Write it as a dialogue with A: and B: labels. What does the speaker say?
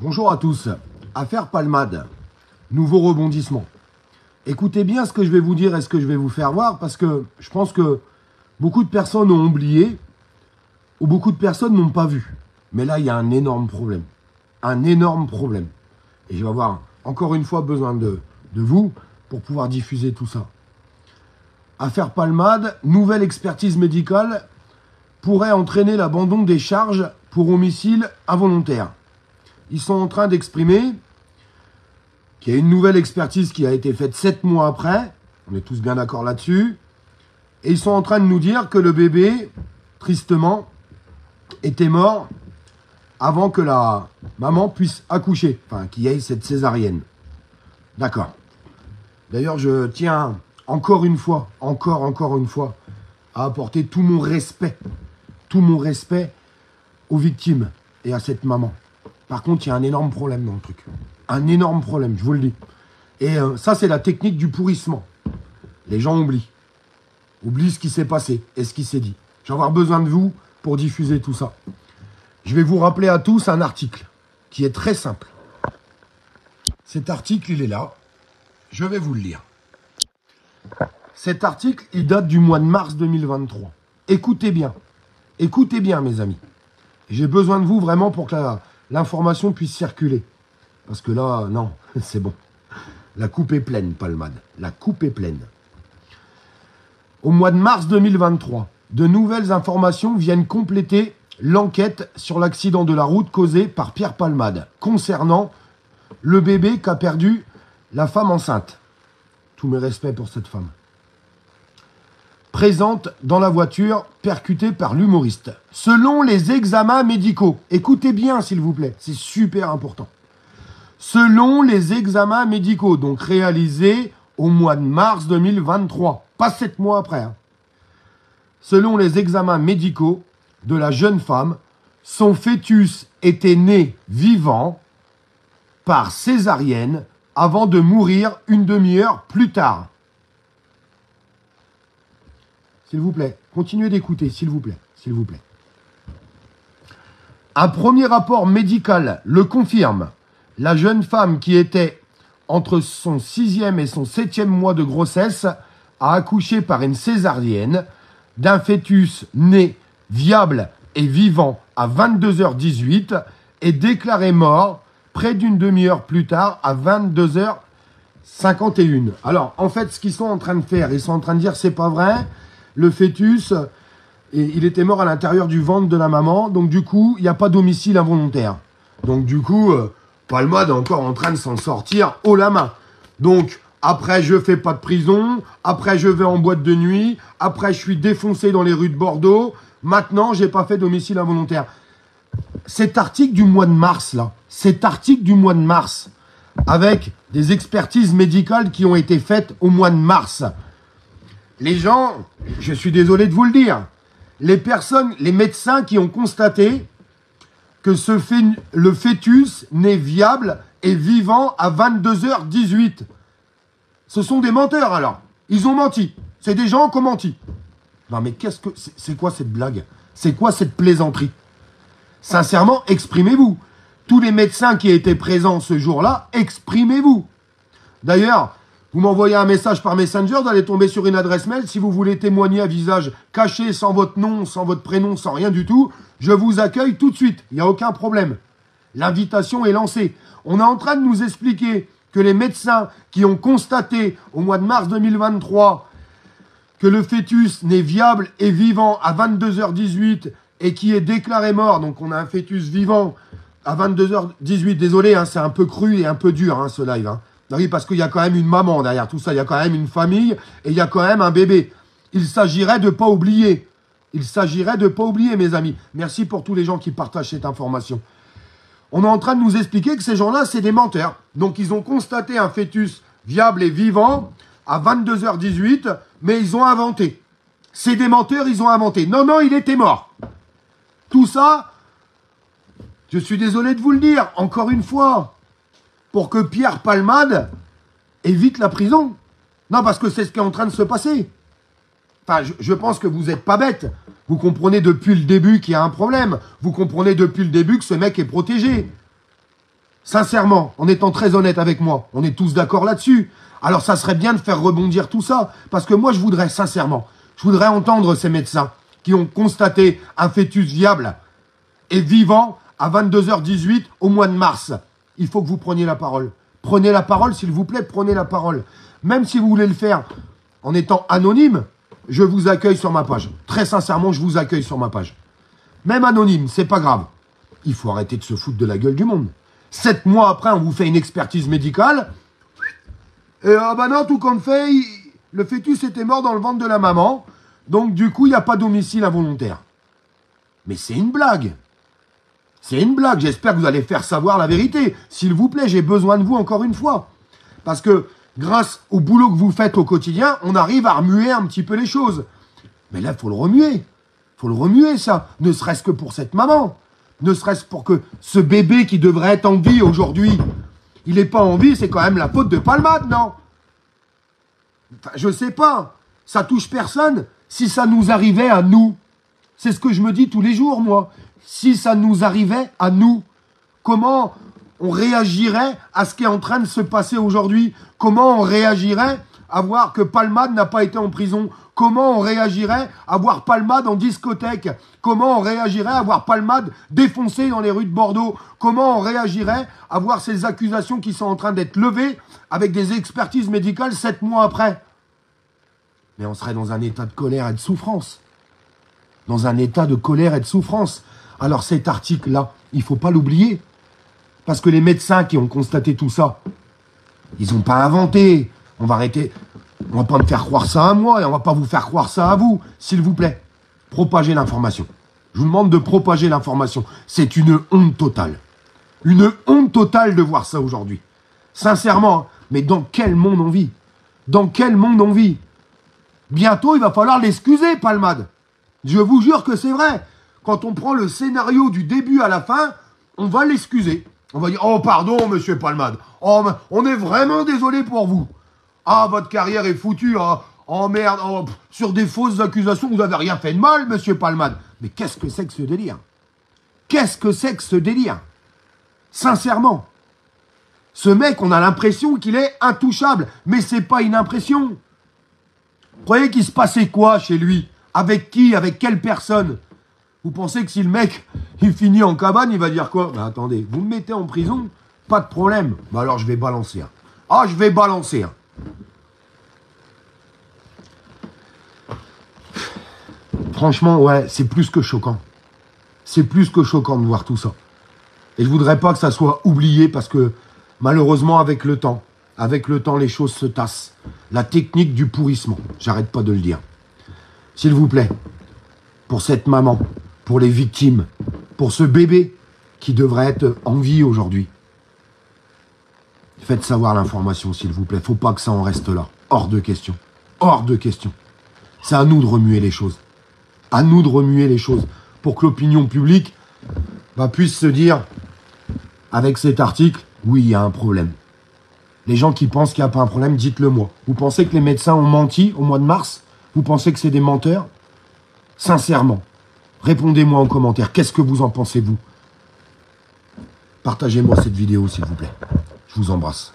A: Bonjour à tous. Affaire Palmade, nouveau rebondissement. Écoutez bien ce que je vais vous dire et ce que je vais vous faire voir parce que je pense que beaucoup de personnes ont oublié ou beaucoup de personnes n'ont pas vu. Mais là, il y a un énorme problème. Un énorme problème. Et je vais avoir encore une fois besoin de vous pour pouvoir diffuser tout ça. Affaire Palmade, nouvelle expertise médicale pourrait entraîner l'abandon des charges pour homicide involontaire. Ils sont en train d'exprimer qu'il y a une nouvelle expertise qui a été faite 7 mois après. On est tous bien d'accord là-dessus. Et ils sont en train de nous dire que le bébé, tristement, était mort avant que la maman puisse accoucher. Enfin, qu'il y ait cette césarienne. D'accord. D'ailleurs, je tiens encore une fois, encore une fois, à apporter tout mon respect aux victimes et à cette maman. Par contre, il y a un énorme problème dans le truc. Un énorme problème, je vous le dis. Et ça, c'est la technique du pourrissement. Les gens oublient. Oublient ce qui s'est passé et ce qui s'est dit. Je vais avoir besoin de vous pour diffuser tout ça. Je vais vous rappeler à tous un article qui est très simple. Cet article, il est là. Je vais vous le lire. Cet article, il date du mois de mars 2023. Écoutez bien. Écoutez bien, mes amis. J'ai besoin de vous vraiment pour que l'information puisse circuler. Parce que là, non, c'est bon. La coupe est pleine, Palmade. La coupe est pleine. Au mois de mars 2023, de nouvelles informations viennent compléter l'enquête sur l'accident de la route causé par Pierre Palmade concernant le bébé qu'a perdu la femme enceinte. Tous mes respects pour cette femme. Présente dans la voiture, percutée par l'humoriste. Selon les examens médicaux, écoutez bien s'il vous plaît, c'est super important. Selon les examens médicaux, donc réalisés au mois de mars 2023, pas 7 mois après. Selon les examens médicaux de la jeune femme, son fœtus était né vivant par césarienne avant de mourir une demi-heure plus tard. S'il vous plaît, continuez d'écouter, s'il vous plaît, s'il vous plaît. Un premier rapport médical le confirme. La jeune femme qui était entre son 6e et son 7e mois de grossesse a accouché par une césarienne d'un fœtus né viable et vivant à 22h18 et déclaré mort près d'une demi-heure plus tard à 22h51. Alors, en fait, ce qu'ils sont en train de faire, ils sont en train de dire c'est pas vrai. Le fœtus, il était mort à l'intérieur du ventre de la maman. Donc, du coup, il n'y a pas d'homicide involontaire. Donc, du coup, Palmade est encore en train de s'en sortir haut la main. Donc, après, je fais pas de prison. Après, je vais en boîte de nuit. Après, je suis défoncé dans les rues de Bordeaux. Maintenant, j'ai pas fait d'homicide involontaire. Cet article du mois de mars, là, avec des expertises médicales qui ont été faites au mois de mars. Les gens, je suis désolé de vous le dire, les médecins qui ont constaté que le fœtus n'est viable et vivant à 22h18. Ce sont des menteurs alors. Ils ont menti. C'est des gens qui ont menti. Non mais c'est quoi cette blague? C'est quoi cette plaisanterie? Sincèrement, exprimez-vous. Tous les médecins qui étaient présents ce jour-là, exprimez-vous. D'ailleurs, vous m'envoyez un message par Messenger, vous allez tomber sur une adresse mail. Si vous voulez témoigner à visage caché, sans votre nom, sans votre prénom, sans rien du tout, je vous accueille tout de suite. Il n'y a aucun problème. L'invitation est lancée. On est en train de nous expliquer que les médecins qui ont constaté au mois de mars 2023 que le fœtus n'est viable et vivant à 22h18 et qui est déclaré mort, donc on a un fœtus vivant à 22h18, désolé, c'est un peu cru et un peu dur ce live. Oui, parce qu'il y a quand même une maman derrière tout ça, il y a quand même une famille et il y a quand même un bébé. Il s'agirait de pas oublier. Mes amis. Merci pour tous les gens qui partagent cette information. On est en train de nous expliquer que ces gens-là, c'est des menteurs. Donc, ils ont constaté un fœtus viable et vivant à 22h18, mais ils ont inventé. C'est des menteurs, ils ont inventé. Non, il était mort. Tout ça, je suis désolé de vous le dire, encore une fois, pour que Pierre Palmade évite la prison. Non, parce que c'est ce qui est en train de se passer. Enfin, je pense que vous n'êtes pas bête. Vous comprenez depuis le début qu'il y a un problème. Vous comprenez depuis le début que ce mec est protégé. Sincèrement, en étant très honnête avec moi, on est tous d'accord là-dessus. Alors ça serait bien de faire rebondir tout ça. Parce que moi, je voudrais sincèrement, je voudrais entendre ces médecins qui ont constaté un fœtus viable et vivant à 22h18 au mois de mars. Il faut que vous preniez la parole. Prenez la parole, s'il vous plaît, prenez la parole. Même si vous voulez le faire en étant anonyme, je vous accueille sur ma page. Très sincèrement, je vous accueille sur ma page. Même anonyme, c'est pas grave. Il faut arrêter de se foutre de la gueule du monde. 7 mois après, on vous fait une expertise médicale. Et ah bah non, tout compte fait, le fœtus était mort dans le ventre de la maman. Donc du coup, il n'y a pas d'homicide involontaire. Mais c'est une blague. C'est une blague. J'espère que vous allez faire savoir la vérité. S'il vous plaît, j'ai besoin de vous encore une fois. Parce que grâce au boulot que vous faites au quotidien, on arrive à remuer un petit peu les choses. Mais là, il faut le remuer. Il faut le remuer, ça. Ne serait-ce que pour cette maman. Ne serait-ce pour que ce bébé qui devrait être en vie aujourd'hui, il n'est pas en vie, c'est quand même la faute de Palmade, non? Enfin, je sais pas. Ça touche personne. Si ça nous arrivait à nous, c'est ce que je me dis tous les jours, moi. Si ça nous arrivait à nous, comment on réagirait à ce qui est en train de se passer aujourd'hui? Comment on réagirait à voir que Palmade n'a pas été en prison? Comment on réagirait à voir Palmade en discothèque? Comment on réagirait à voir Palmade défoncé dans les rues de Bordeaux? Comment on réagirait à voir ces accusations qui sont en train d'être levées avec des expertises médicales 7 mois après? Mais on serait dans un état de colère et de souffrance. Dans un état de colère et de souffrance. Alors cet article-là, il ne faut pas l'oublier. Parce que les médecins qui ont constaté tout ça, ils n'ont pas inventé. On va arrêter. On va pas me faire croire ça à moi et on va pas vous faire croire ça à vous. S'il vous plaît, propagez l'information. Je vous demande de propager l'information. C'est une honte totale. Une honte totale de voir ça aujourd'hui. Sincèrement, mais dans quel monde on vit? Dans quel monde on vit? Bientôt, il va falloir l'excuser, Palmade. Je vous jure que c'est vrai. Quand on prend le scénario du début à la fin, on va l'excuser. On va dire, oh pardon, monsieur Palmade. Oh, on est vraiment désolé pour vous. Ah, votre carrière est foutue. Ah, oh merde, oh, sur des fausses accusations, vous n'avez rien fait de mal, monsieur Palmade. Mais qu'est-ce que c'est que ce délire? Qu'est-ce que c'est que ce délire? Sincèrement. Ce mec, on a l'impression qu'il est intouchable. Mais c'est pas une impression. Vous croyez qu'il se passait quoi chez lui? Avec qui? Avec quelle personne? Vous pensez que si le mec, il finit en cabane, il va dire quoi? Bah attendez, vous me mettez en prison? Pas de problème. Bah alors je vais balancer un. Ah, je vais balancer un. Franchement, ouais, c'est plus que choquant. C'est plus que choquant de voir tout ça. Et je voudrais pas que ça soit oublié parce que, malheureusement, avec le temps, les choses se tassent. La technique du pourrissement, j'arrête pas de le dire. S'il vous plaît, pour cette maman, pour les victimes, pour ce bébé qui devrait être en vie aujourd'hui, faites savoir l'information, s'il vous plaît. Faut pas que ça en reste là. Hors de question. Hors de question. C'est à nous de remuer les choses. À nous de remuer les choses pour que l'opinion publique puisse se dire, avec cet article, oui, il y a un problème. Les gens qui pensent qu'il n'y a pas un problème, dites-le moi. Vous pensez que les médecins ont menti au mois de mars? Vous pensez que c'est des menteurs? Sincèrement, répondez-moi en commentaire. Qu'est-ce que vous en pensez, vous? Partagez-moi cette vidéo, s'il vous plaît. Je vous embrasse.